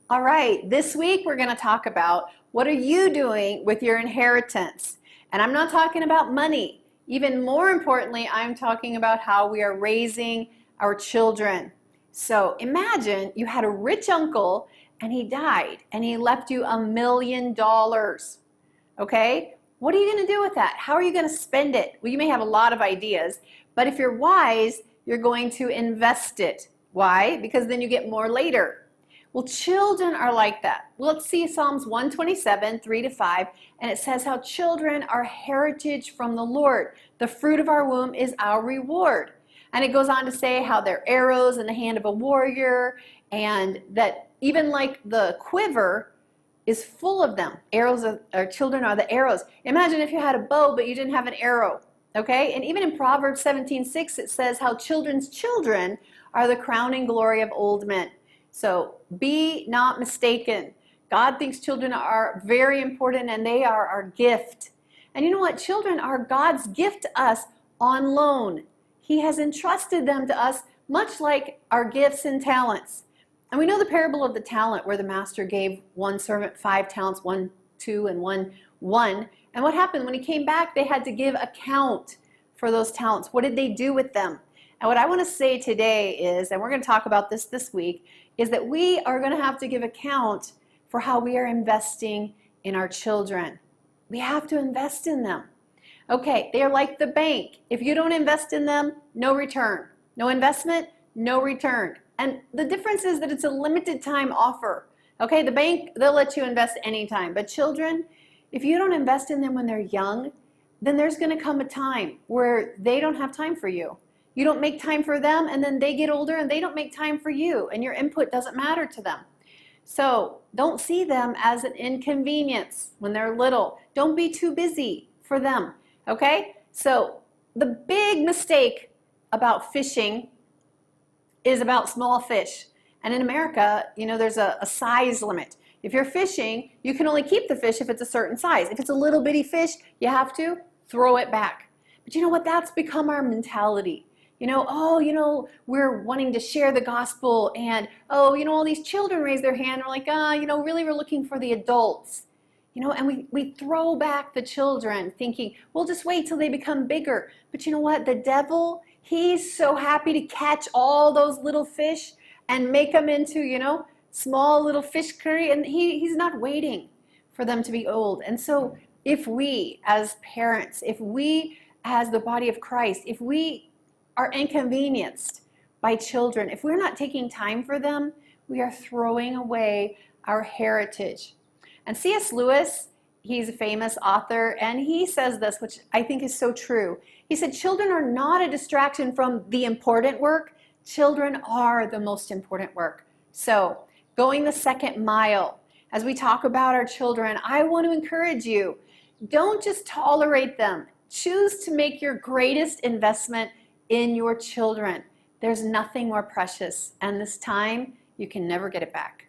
All right, this week we're going to talk about what are you doing with your inheritance? And I'm not talking about money. Even more importantly, I'm talking about how we are raising our children. So imagine you had a rich uncle and he died and he left you $1 million. Okay? What are you going to do with that? How are you going to spend it? Well, you may have a lot of ideas, but if you're wise, you're going to invest it. Why? Because then you get more later. Well, children are like that. Well, let's see Psalms 127, 3-5, and it says how children are heritage from the Lord. The fruit of our womb is our reward. And it goes on to say how they're arrows in the hand of a warrior, and that even like the quiver is full of them. Our children are the arrows. Imagine if you had a bow, but you didn't have an arrow. Okay? And even in Proverbs 17:6, it says how children's children are the crowning glory of old men. So be not mistaken. God thinks children are very important and they are our gift. And you know what? Children are God's gift to us on loan. He has entrusted them to us much like our gifts and talents. And we know the parable of the talent where the master gave one servant 5 talents, 1, 2, and 1, 1. And what happened? When he came back, they had to give account for those talents. What did they do with them? And what I want to say today is, and we're going to talk about this week, is that we are going to have to give account for how we are investing in our children. We have to invest in them. Okay, they are like the bank. If you don't invest in them, no return. No investment, no return. And the difference is that it's a limited time offer. Okay, the bank, they'll let you invest anytime. But children, if you don't invest in them when they're young, then there's going to come a time where they don't have time for you. You don't make time for them, and then they get older and they don't make time for you, and your input doesn't matter to them. So don't see them as an inconvenience when they're little. Don't be too busy for them, okay? So the big mistake about fishing is about small fish. And in America, you know, there's a size limit. If you're fishing, you can only keep the fish if it's a certain size. If it's a little bitty fish, you have to throw it back. But you know what? That's become our mentality. We're wanting to share the gospel, and all these children raise their hand. We're like, really we're looking for the adults. And we throw back the children thinking, we'll just wait till they become bigger. But you know what? The devil, he's so happy to catch all those little fish and make them into, small little fish curry, and he's not waiting for them to be old. And so if we as parents, if we as the body of Christ, if we are inconvenienced by children, if we're not taking time for them, we are throwing away our heritage. And C.S. Lewis, he's a famous author, and he says this, which I think is so true. He said, children are not a distraction from the important work. Children are the most important work. So going the second mile, as we talk about our children, I want to encourage you, don't just tolerate them. Choose to make your greatest investment in your children. There's nothing more precious, and this time you can never get it back.